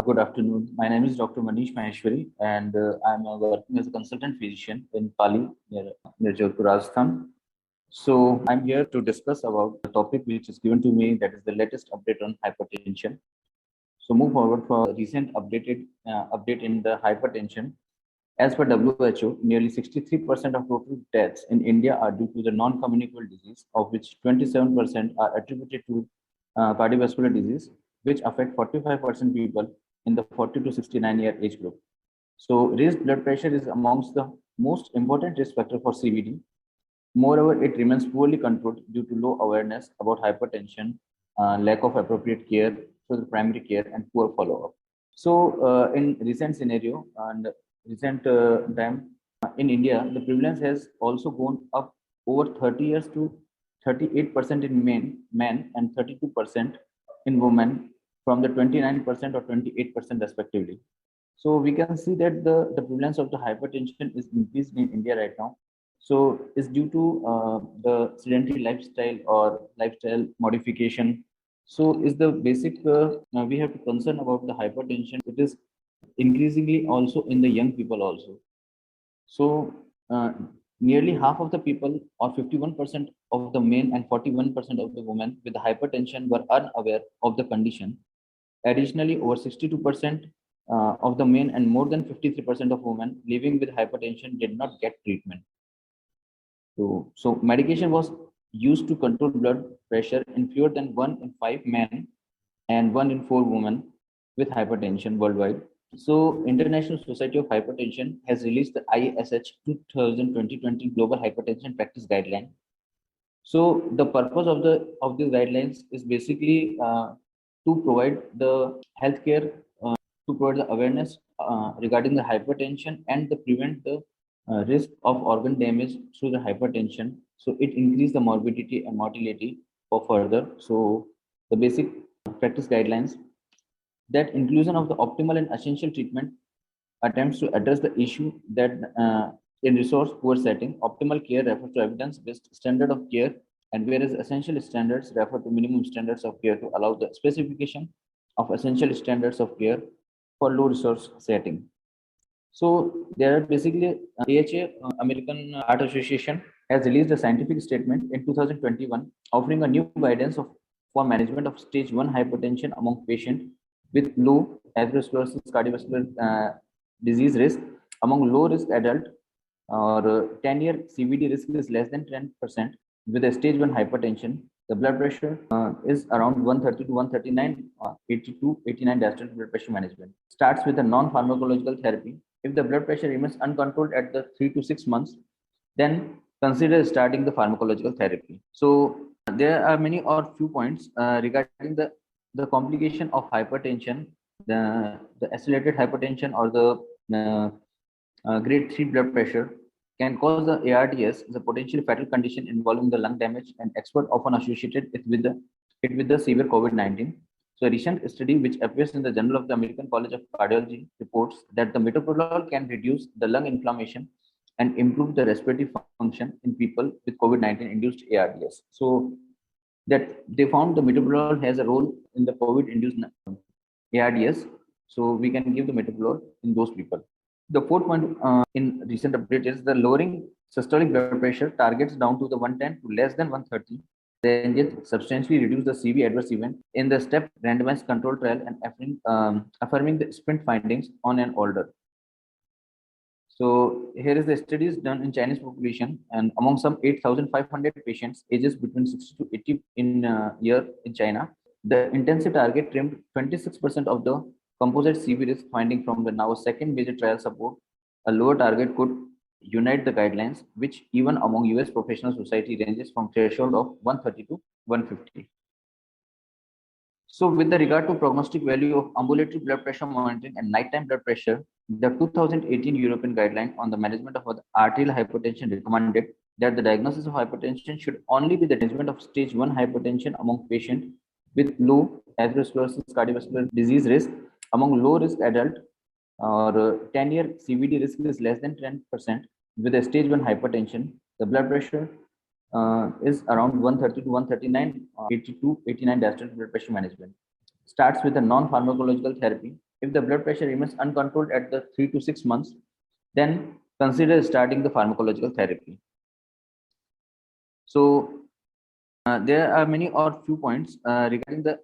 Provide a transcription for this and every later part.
Good afternoon. My name is Dr. Manish Maheshwari, and I'm working as a consultant physician in Pali, near Jaipur, Rajasthan. So I'm here to discuss about the topic which is given to me, that is the latest update on hypertension. So move forward for recent update in the hypertension. As per WHO, nearly 63% of total deaths in India are due to the non-communicable disease, of which 27% are attributed to cardiovascular disease, which affect 45% people in the 40 to 69-year age group. So raised blood pressure is amongst the most important risk factor for CVD. Moreover, it remains poorly controlled due to low awareness about hypertension, lack of appropriate care through the primary care, and poor follow-up. So, in recent scenario and recent time in India, the prevalence has also gone up over 30 years to 38% in men and 32% in women, from the 29% or 28% respectively. So we can see that the prevalence of the hypertension is increased in India right now. So it's due to the sedentary lifestyle or lifestyle modification. So is the basic we have to concern about the hypertension. It is increasingly also in the young people also. So nearly half of the people, or 51% of the men and 41% of the women with hypertension, were unaware of the condition. Additionally, over 62% of the men and more than 53% of women living with hypertension did not get treatment. So medication was used to control blood pressure in fewer than 1 in 5 men and 1 in 4 women with hypertension worldwide. So International Society of Hypertension has released the ISH 2020 Global Hypertension Practice Guideline. So the purpose of these guidelines is basically to provide the healthcare, to provide the awareness regarding the hypertension and to prevent the risk of organ damage through the hypertension. So it increases the morbidity and mortality for further. So the basic practice guidelines, that inclusion of the optimal and essential treatment attempts to address the issue that in resource poor setting, optimal care refers to evidence-based standard of care, and whereas essential standards refer to minimum standards of care to allow the specification of essential standards of care for low resource setting. So there are basically AHA, American Heart Association, has released a scientific statement in 2021 offering a new guidance for management of stage 1 hypertension among patients with low atherosclerosis cardiovascular disease risk. Among low risk adult or 10-year CVD risk is less than 10% with a stage 1 hypertension. The blood pressure is around 130 to 139, 82, 89 diastolic blood pressure management. Starts with a non-pharmacological therapy. If the blood pressure remains uncontrolled at the 3 to 6 months, then consider starting the pharmacological therapy. So there are many or few points regarding the complication of hypertension, the accelerated hypertension or the grade 3 blood pressure can cause the ARDS, the potentially fatal condition involving the lung damage, and experts often associated it with the severe COVID-19. So a recent study which appears in the Journal of the American College of Cardiology reports that the metoprolol can reduce the lung inflammation and improve the respiratory function in people with COVID-19 induced ARDS. So that they found the metoprolol has a role in the COVID induced ARDS. So we can give the metoprolol in those people. The fourth point in recent update is the lowering systolic blood pressure targets down to the 110 to less than 130. Then it substantially reduce the CV adverse event in the STEP randomized control trial and affirming the sprint findings on an older. So here is the studies done in Chinese population, and among some 8,500 patients ages between 60 to 80 in year in China, the intensive target trimmed 26% of the composite CV risk finding from the now second major trial support. A lower target could unite the guidelines, which even among US professional society ranges from threshold of 130 to 150. So with the regard to prognostic value of ambulatory blood pressure monitoring and nighttime blood pressure, the 2018 European guideline on the management of arterial hypertension recommended that the diagnosis of hypertension should only be the management of stage 1 hypertension among patients with low atherosclerosis cardiovascular disease risk. Among low risk adult or 10-year CVD risk is less than 10% with a stage 1 hypertension. The blood pressure is around 130 to 139, 82, 89 diastolic blood pressure management. Starts with a non-pharmacological therapy. If the blood pressure remains uncontrolled at the 3 to 6 months, then consider starting the pharmacological therapy. So there are many or few points regarding the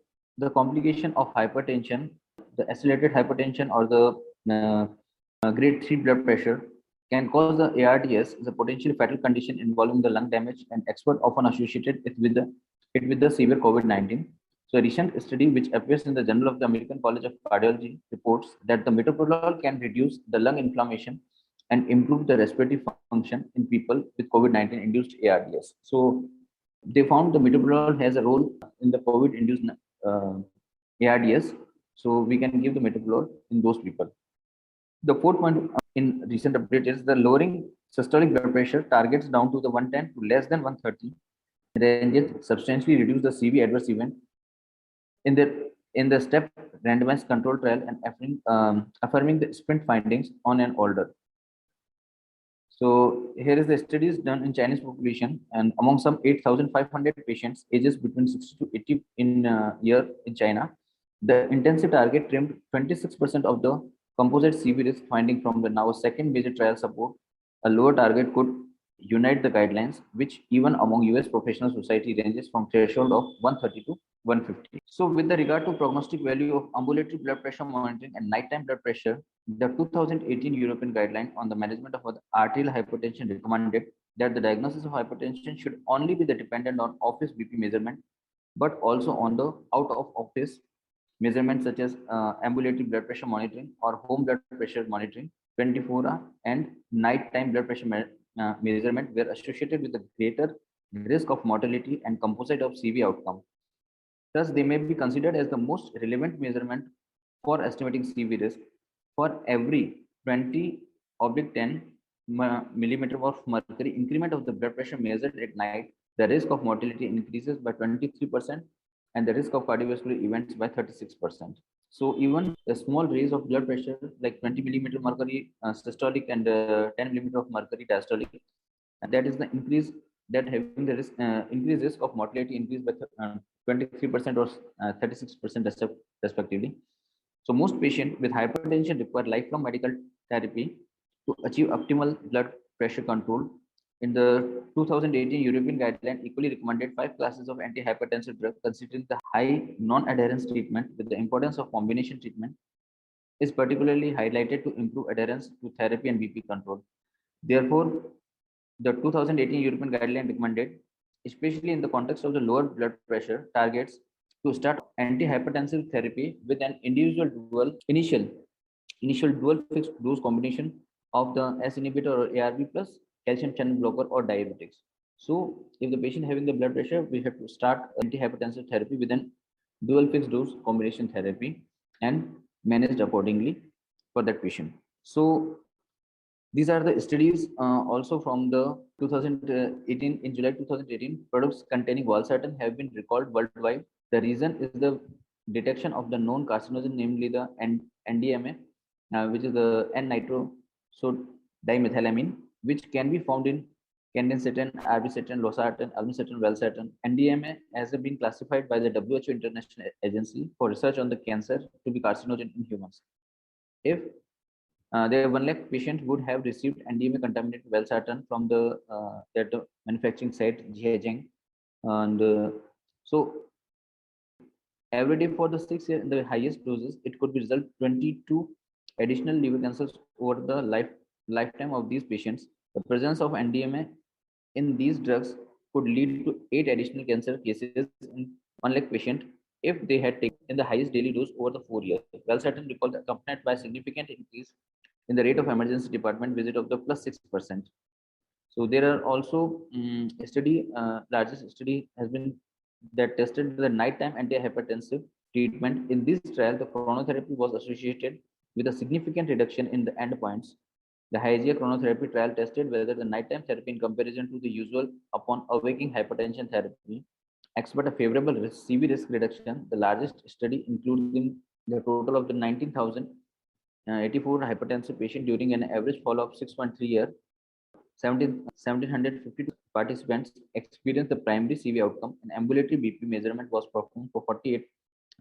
complication of hypertension, the accelerated hypertension or the grade 3 blood pressure can cause the ARDS, is a potentially fatal condition involving the lung damage and expert often associated it with the severe COVID-19. So a recent study which appears in the Journal of the American College of Cardiology reports that the metoprolol can reduce the lung inflammation and improve the respiratory function in people with COVID-19 induced ARDS. So they found the metoprolol has a role in the COVID induced ARDS. So we can give the metoprolol in those people. The fourth point in recent update is the lowering systolic blood pressure targets down to the 110 to less than 130 ranges substantially reduce the CV adverse event in the step randomized control trial and affirming the sprint findings on an older. So here is the studies done in Chinese population, and among some 8,500 patients ages between 60 to 80 in year in China, the intensive target trimmed 26% of the composite CV risk finding from the now second major trial support. A lower target could unite the guidelines, which even among US professional society ranges from threshold of 130 to 150. So with the regard to prognostic value of ambulatory blood pressure monitoring and nighttime blood pressure, the 2018 European guideline on the management of arterial hypertension recommended that the diagnosis of hypertension should only be dependent on office BP measurement, but also on the out of office measurements such as ambulatory blood pressure monitoring or home blood pressure monitoring 24-hour and nighttime blood pressure measurement were associated with a greater risk of mortality and composite of CV outcome. Thus, they may be considered as the most relevant measurement for estimating CV risk. For every 20/10 millimeter of mercury increment of the blood pressure measured at night, the risk of mortality increases by 23% and the risk of cardiovascular events by 36%. So even a small raise of blood pressure like 20 millimeter mercury systolic and 10 millimeter of mercury diastolic, and that is the increase that having the risk increased risk of mortality increased by 23% or 36% respectively. So most patients with hypertension require lifelong medical therapy to achieve optimal blood pressure control. In the 2018 European guideline, equally recommended 5 classes of antihypertensive drugs considering the high non-adherence treatment with the importance of combination treatment is particularly highlighted to improve adherence to therapy and BP control. Therefore, the 2018 European guideline recommended, especially in the context of the lower blood pressure, targets to start antihypertensive therapy with an individual initial dual fixed dose combination of the S inhibitor or ARB plus calcium channel blocker or diuretics. So if the patient having the blood pressure, we have to start antihypertensive therapy with an dual fixed dose combination therapy and managed accordingly for that patient. So these are the studies also from the 2018. In July 2018, products containing valsartan have been recalled worldwide. The reason is the detection of the known carcinogen, namely the NDMA, which is the N-nitrosodimethylamine, which can be found in candidacetin, arbisatin, losartan, almisatin, valsartan. NDMA has been classified by the WHO International Agency for Research on the Cancer to be carcinogen in humans. If there 1 lakh patients would have received NDMA contaminated valsartan from the that manufacturing site Zhejiang, and so every day for the 6 years in the highest doses, it could be result 22 additional liver cancers over the lifetime of these patients. The presence of NDMA in these drugs could lead to 8 additional cancer cases in 1 lakh patient if they had taken in the highest daily dose over the 4 years. Valsartan recalled accompanied by significant increase in the rate of emergency department visit of the plus 6%. So there are also largest study has been that tested the nighttime antihypertensive treatment. In this trial, the chronotherapy was associated with a significant reduction in the endpoints. The Hygia chronotherapy trial tested whether the nighttime therapy in comparison to the usual upon awaking hypertension therapy expert a favorable CV risk reduction. The largest study including the total of the 19,084 hypertensive patients during an average follow-up 6.3 year. 1,752 participants experienced the primary CV outcome. An ambulatory BP measurement was performed for 48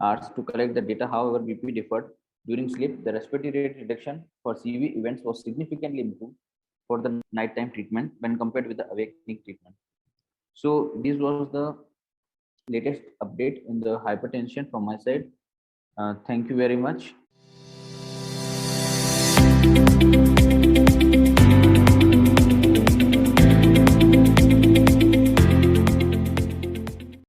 hours to collect the data. However, BP differed During sleep, the respiratory rate reduction for CV events was significantly improved for the nighttime treatment when compared with the awakening treatment. So this was the latest update in the hypertension from my side. Thank you very much.